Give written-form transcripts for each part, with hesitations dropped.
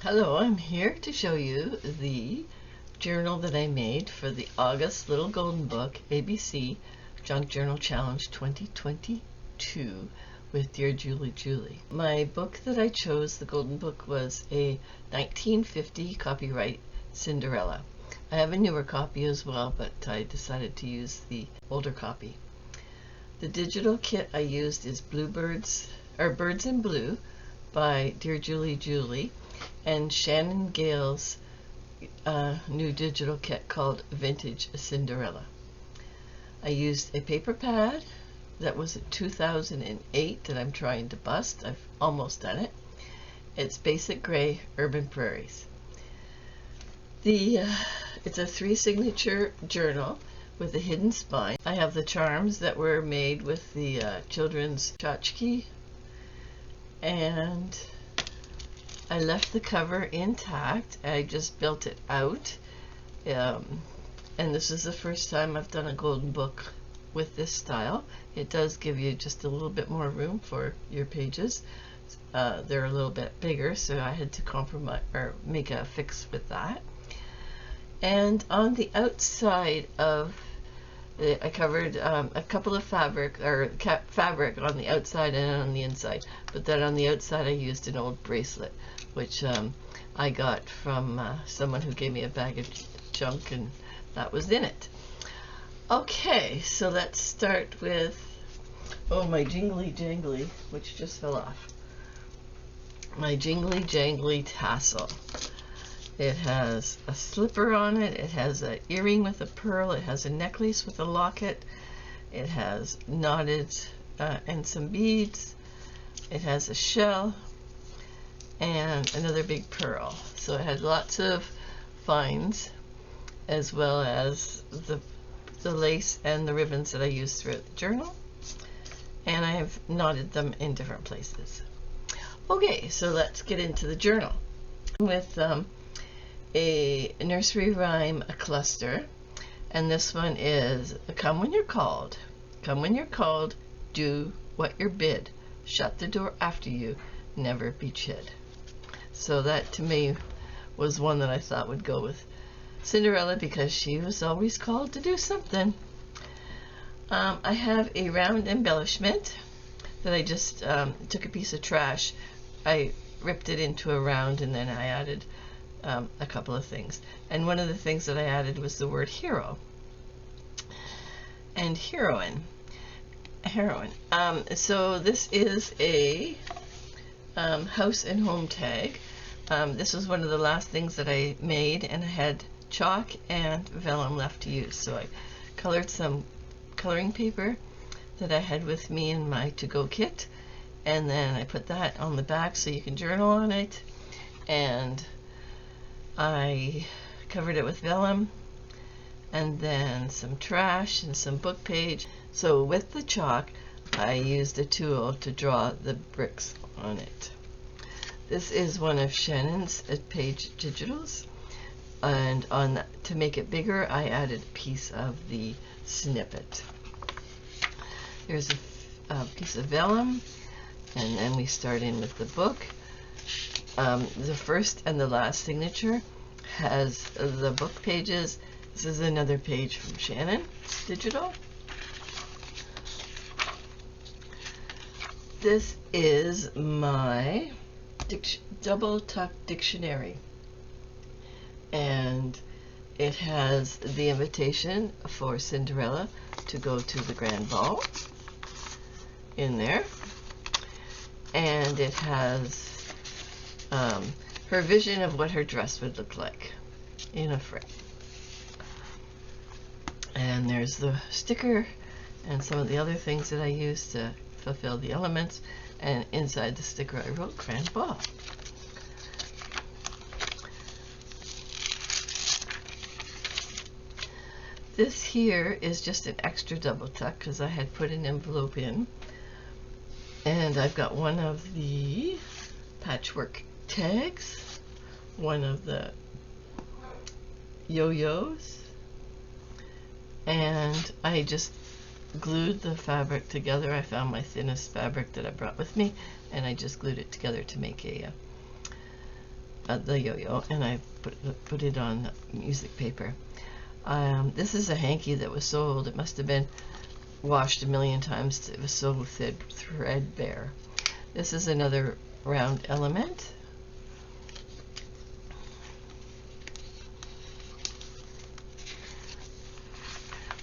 Hello, I'm here to show you the journal that I made for the August Little Golden Book ABC Junk Journal Challenge 2022 with Dearjuliejulie. My book that I chose, the Golden Book, was a 1950 copyright Cinderella. I have a newer copy as well, but I decided to use the older copy. The digital kit I used is Birds in Blue by Dearjuliejulie and Shannon Gale's new digital kit called Vintage Cinderella. I used a paper pad that was a 2008 that I'm trying to bust. I've almost done it. It's Basic Gray Urban Prairies. It's a 3-signature journal with a hidden spine. I have the charms that were made with the children's tchotchke, and I left the cover intact. I just built it out, and this is the first time I've done a golden book with this style. It does give you just a little bit more room for your pages. They're a little bit bigger, so I had to compromise or make a fix with that. And on the outside of I covered a couple of fabric on the outside and on the inside, but then on the outside I used an old bracelet which I got from someone who gave me a bag of junk, and that was in it. Okay, so let's start with my jingly jangly, which just fell off. My jingly jangly tassel. It has a slipper on it, it has an earring with a pearl, it has a necklace with a locket, it has knotted and some beads, it has a shell and another big pearl. So it had lots of finds, as well as the lace and the ribbons that I used throughout the journal, and I've knotted them in different places. Okay, so let's get into the journal with a nursery rhyme cluster, and this one is come when you're called, come when you're called, do what you're bid, shut the door after you, never be chid. So that to me was one that I thought would go with Cinderella, because she was always called to do something. I have a round embellishment that I just took a piece of trash, I ripped it into a round, and then I added a couple of things, and one of the things that I added was the word hero and heroine. So this is a house and home tag. This was one of the last things that I made, and I had chalk and vellum left to use, so I colored some coloring paper that I had with me in my to-go kit, and then I put that on the back so you can journal on it, and I covered it with vellum, and then some trash and some book page. So with the chalk I used a tool to draw the bricks on it. This is one of Shannon's page digitals, and to make it bigger I added a piece of the snippet. Here's a piece of vellum, and then we start in with the book. The first and the last signature has the book pages. This is another page from Shannon Digital. This is my double tuck dictionary, and it has the invitation for Cinderella to go to the grand ball in there, and it has her vision of what her dress would look like in a frame. And there's the sticker and some of the other things that I used to fulfill the elements, and inside the sticker I wrote grand ball. This here is just an extra double tuck because I had put an envelope in, and I've got one of the patchwork tags, one of the yo-yos, and I just glued the fabric together. I found my thinnest fabric that I brought with me, and I just glued it together to make the yo-yo, and I put it on music paper. This is a hanky that was so old it must have been washed a million times. It was so threadbare. This is another round element.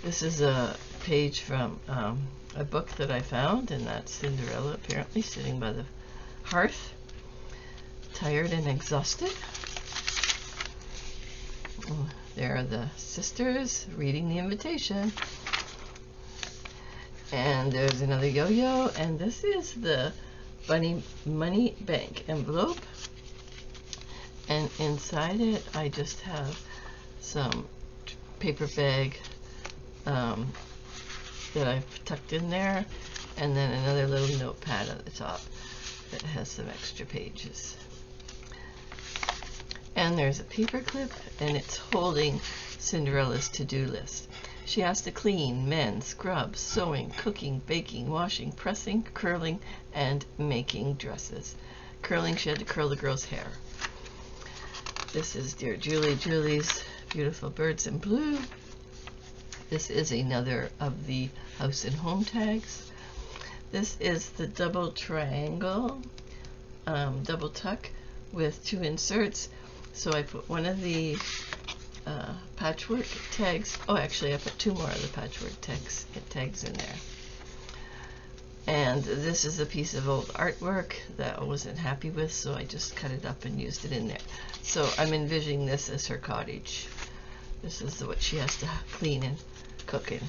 This is a page from a book that I found, and that's Cinderella apparently sitting by the hearth, tired and exhausted. There are the sisters reading the invitation. And there's another yo-yo, and this is the Bunny Money Bank envelope. And inside it, I just have some paper bag that I've tucked in there, and then another little notepad at the top that has some extra pages. And there's a paper clip, and it's holding Cinderella's to-do list. She has to clean, mend, scrub, sewing, cooking, baking, washing, pressing, curling, and making dresses. Curling, she had to curl the girl's hair. This is Dearjulie's Beautiful Birds in Blue. This is another of the house and home tags. This is the double triangle, double tuck with 2 inserts. So I put one of the patchwork tags. Oh, actually, I put 2 more of the patchwork tags in there. And this is a piece of old artwork that I wasn't happy with, so I just cut it up and used it in there. So I'm envisioning this as her cottage. This is what she has to clean and cook in.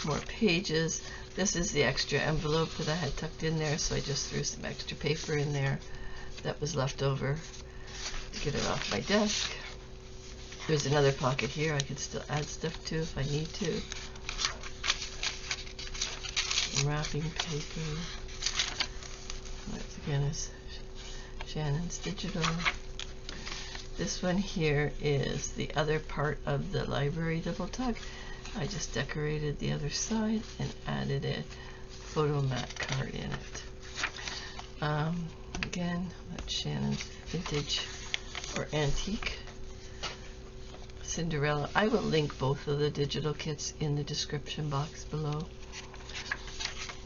More pages. This is the extra envelope that I had tucked in there, so I just threw some extra paper in there that was left over to get it off my desk. There's another pocket here I could still add stuff to if I need to. Wrapping paper. Once again is Shannon's digital. This one here is the other part of the library double tuck. I just decorated the other side and added a photo mat card in it. Again, that's Shannon's vintage or antique Cinderella. I will link both of the digital kits in the description box below.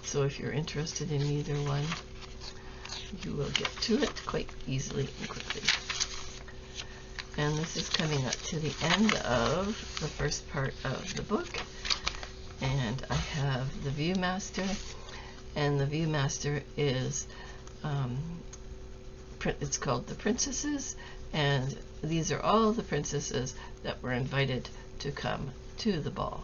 So if you're interested in either one, you will get to it quite easily and quickly. And this is coming up to the end of the first part of the book. And I have the Viewmaster, and the Viewmaster is it's called The Princesses, and these are all the princesses that were invited to come to the ball.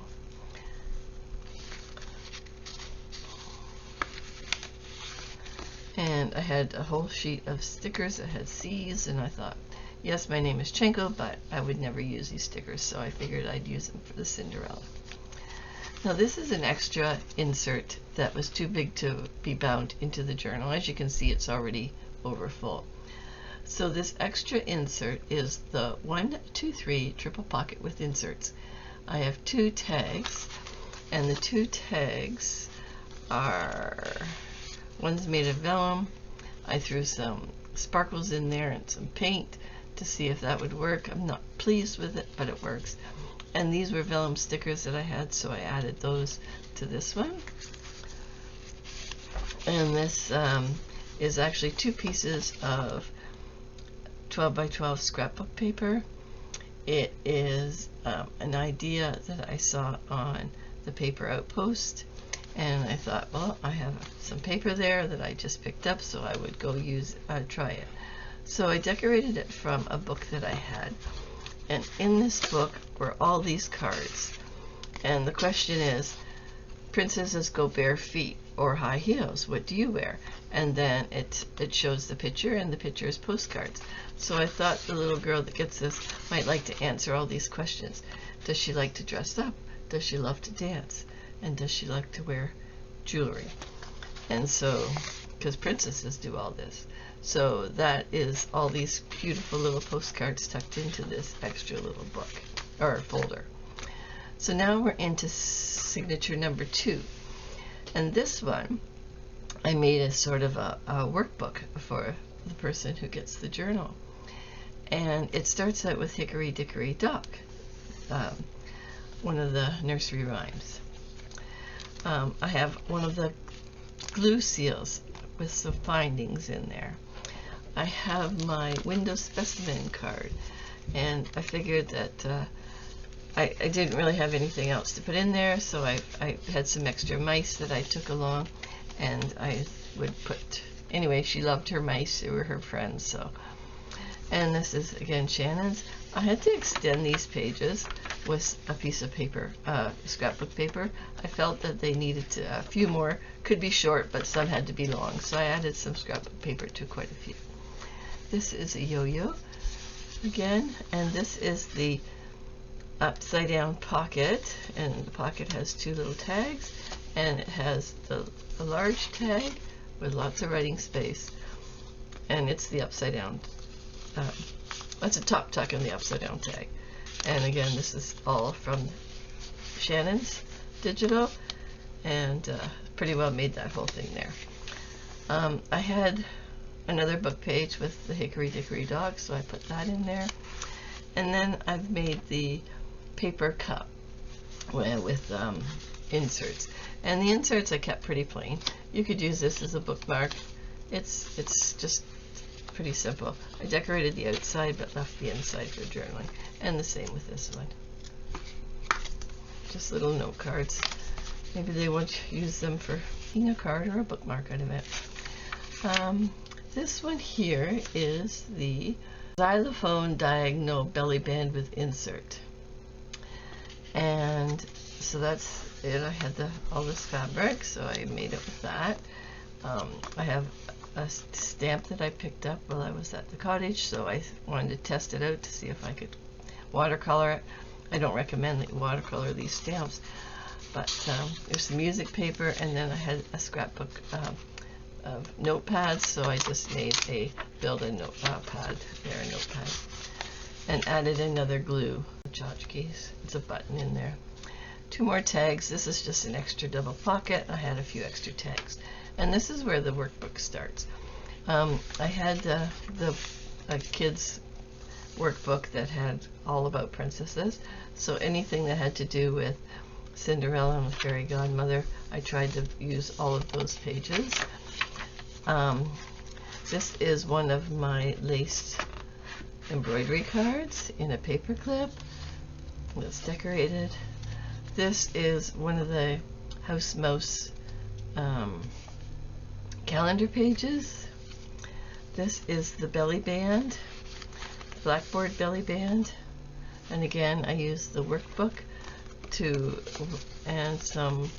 And I had a whole sheet of stickers that had C's, and I thought, yes, my name is Chenko, but I would never use these stickers, so I figured I'd use them for the Cinderella. Now this is an extra insert that was too big to be bound into the journal. As you can see, it's already over full. So this extra insert is the 1, 2, 3 triple pocket with inserts. I have 2 tags, and the 2 tags are, one's made of vellum. I threw some sparkles in there and some paint to see if that would work. I'm not pleased with it, but it works. And these were vellum stickers that I had, so I added those to this one. And this is actually 2 pieces of 12 by 12 scrapbook paper. It is an idea that I saw on the Paper Outpost, and I thought, well, I have some paper there that I just picked up, so I would go try it. So I decorated it from a book that I had, and in this book were all these cards, and the question is, princesses go bare feet or high heels, what do you wear? And then it shows the picture, and the picture is postcards. So I thought the little girl that gets this might like to answer all these questions. Does she like to dress up? Does she love to dance? And does she like to wear jewelry? And so, because princesses do all this. So that is all these beautiful little postcards tucked into this extra little book, or folder. So now we're into signature number 2. And this one, I made a sort of a workbook for the person who gets the journal. And it starts out with Hickory Dickory Dock, one of the nursery rhymes. I have one of the glue seals with some findings in there. I have my window specimen card, and I figured that I didn't really have anything else to put in there, so I had some extra mice that I took along, and I would put, anyway, she loved her mice, they were her friends, so. And this is, again, Shannon's. I had to extend these pages with a piece of paper, scrapbook paper. I felt that they needed a few more, could be short, but some had to be long, so I added some scrapbook paper to quite a few. This is a yo-yo, again, and this is the upside down pocket, and the pocket has two little tags, and it has a large tag with lots of writing space, and it's the upside down, that's a top tuck in the upside down tag. And again, this is all from Shannon's digital, and pretty well made that whole thing there. I had another book page with the Hickory Dickory Dock, so I put that in there. And then I've made the paper cup with inserts. And the inserts I kept pretty plain. You could use this as a bookmark. It's just pretty simple. I decorated the outside but left the inside for journaling. And the same with this one. Just little note cards. Maybe they won't use them for making a card or a bookmark out of it. This one here is the xylophone diagonal belly band with insert. And so that's it. I had all this fabric, so I made it with that. I have a stamp that I picked up while I was at the cottage, so I wanted to test it out to see if I could watercolor it. I don't recommend that you watercolor these stamps, but there's some music paper, and then I had a scrapbook of notepads, so I just made build a notepad, and added another glue tchotchkes. It's a button in there. Two more tags. This is just an extra double pocket. I had a few extra tags, and this is where the workbook starts. I had the kids workbook that had all about princesses, so anything that had to do with Cinderella and the fairy godmother, I tried to use all of those pages. This is one of my laced embroidery cards in a paper clip that's decorated. This is one of the House Mouse calendar pages. This is the belly band, blackboard belly band, and again I used the workbook and some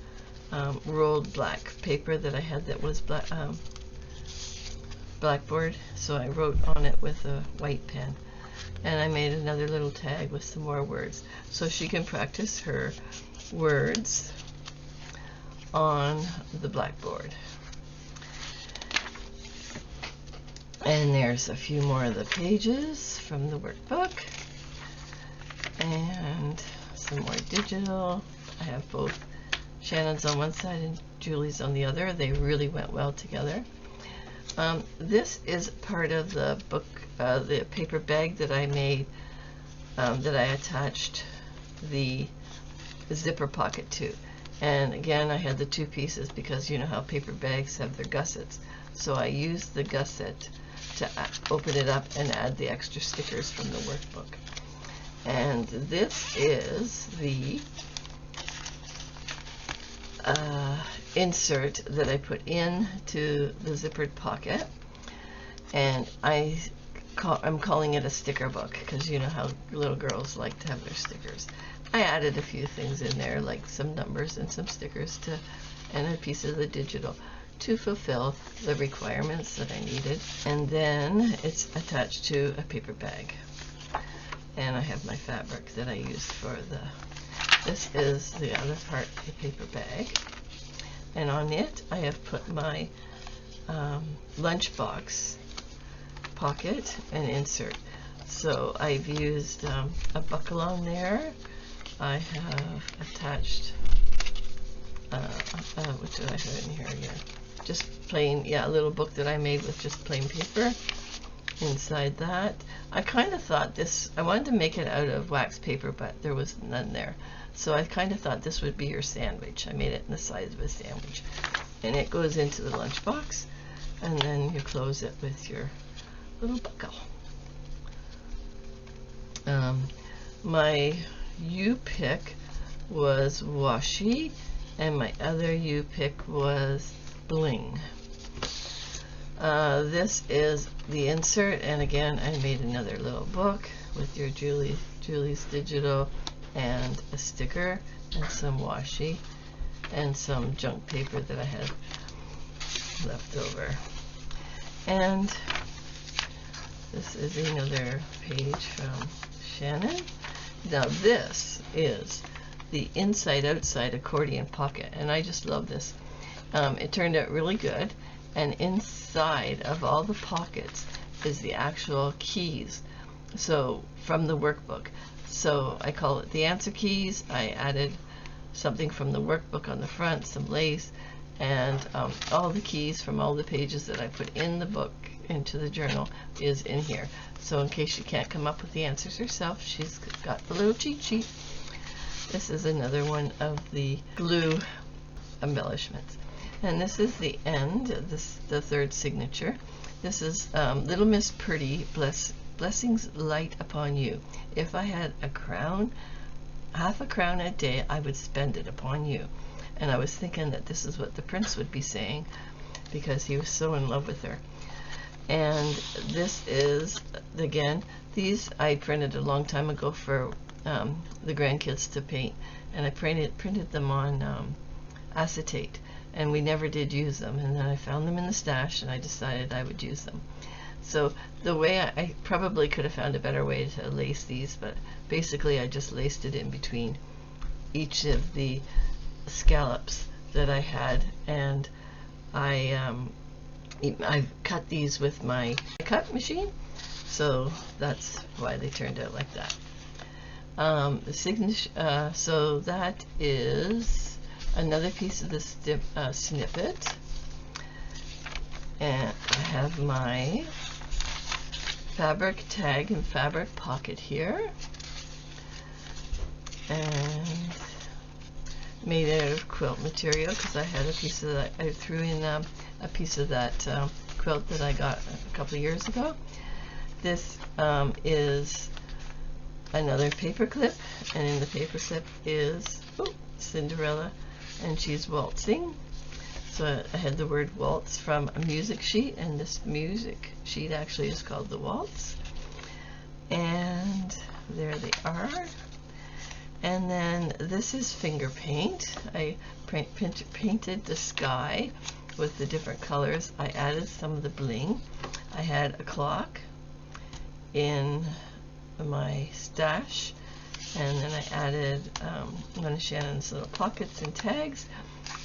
rolled black paper that I had that was blackboard, so I wrote on it with a white pen, and I made another little tag with some more words so she can practice her words on the blackboard. And there's a few more of the pages from the workbook, and some more digital. I have both Shannon's on one side and Julie's on the other. They really went well together. This is part of the book, the paper bag that I made, that I attached the zipper pocket to. And again, I had the two pieces because you know how paper bags have their gussets. So I used the gusset to open it up and add the extra stickers from the workbook. And this is the insert that I put into the zippered pocket, and I'm calling it a sticker book because you know how little girls like to have their stickers. I added a few things in there, like some numbers and some stickers and a piece of the digital to fulfill the requirements that I needed. And then it's attached to a paper bag, and I have my fabric that I used for this is the other part of the paper bag, and on it I have put my lunchbox pocket and insert. So I've used a buckle on there. I have attached what do I have in here again? Just plain, yeah, a little book that I made with just plain paper. Inside that, I kind of thought this, I wanted to make it out of wax paper, but there was none there. So I kind of thought this would be your sandwich. I made it in the size of a sandwich. And it goes into the lunchbox, and then you close it with your little buckle. My U-pick was washi, and my other U-pick was bling. This is the insert, and again I made another little book with your Julie's digital and a sticker and some washi and some junk paper that I had left over. And this is another page from Shannon. Now this is the inside-outside accordion pocket, and I just love this. It turned out really good, and inside of all the pockets is the actual keys, so from the workbook. So I call it the answer keys. I added something from the workbook on the front, some lace, and all the keys from all the pages that I put in the book into the journal is in here. So in case she can't come up with the answers herself, she's got the little cheat sheet. This is another one of the glue embellishments. And this is the end, the third signature. This is Little Miss Purdy, blessings light upon you. If I had a crown, half a crown a day, I would spend it upon you. And I was thinking that this is what the prince would be saying, because he was so in love with her. And this is, again, these I printed a long time ago for the grandkids to paint, and I printed them on acetate, and we never did use them, and then I found them in the stash and I decided I would use them. So the way I probably could have found a better way to lace these, but basically I just laced it in between each of the scallops that I had, and I've cut these with my cut machine, so that's why they turned out like that. The signature, so that is another piece of the snippet, and I have my fabric tag and fabric pocket here, and made out of quilt material because I had a piece of that. I threw in a piece of that quilt that I got a couple of years ago. This is another paper clip, and in the paper clip is Cinderella, and she's waltzing. So I had the word waltz from a music sheet, and this music sheet actually is called the waltz. And there they are. And then this is finger paint. I painted the sky with the different colors. I added some of the bling. I had a clock in my stash, and then I added one of Shannon's little pockets and tags,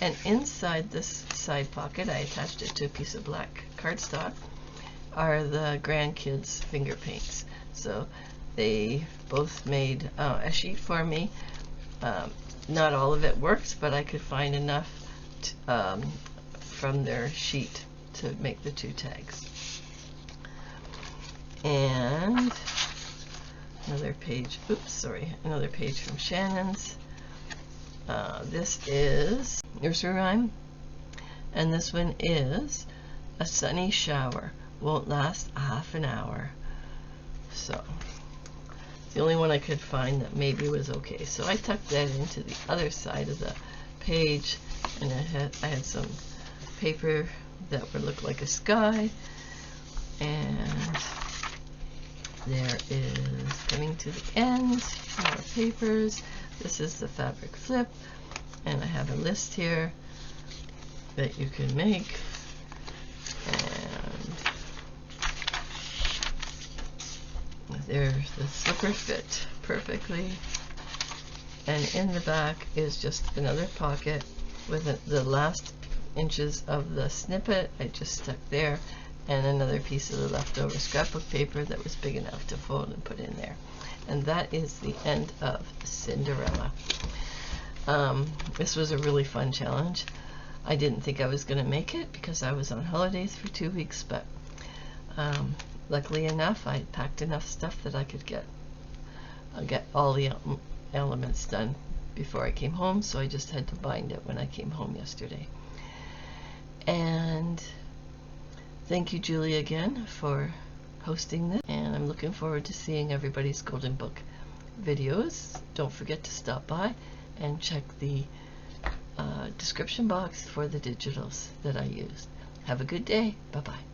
and inside this side pocket I attached it to a piece of black cardstock are the grandkids' finger paints. So they both made a sheet for me. Not all of it worked, but I could find enough from their sheet to make the two tags. And another page, another page from Shannon's. This is nursery rhyme, and this one is a sunny shower won't last a half an hour. So the only one I could find that maybe was okay. So I tucked that into the other side of the page, and I had some paper that would look like a sky, and there is, coming to the end, more papers. This is the fabric flip, and I have a list here that you can make, and there's the slipper fit perfectly, and in the back is just another pocket with the last inches of the snippet I just stuck there, and another piece of the leftover scrapbook paper that was big enough to fold and put in there. And that is the end of Cinderella. This was a really fun challenge. I didn't think I was going to make it because I was on holidays for 2 weeks, but luckily enough, I packed enough stuff that I could get all the elements done before I came home, so I just had to bind it when I came home yesterday. And thank you, Julie, again for hosting this, and I'm looking forward to seeing everybody's Golden Book videos. Don't forget to stop by and check the description box for the digitals that I used. Have a good day. Bye-bye.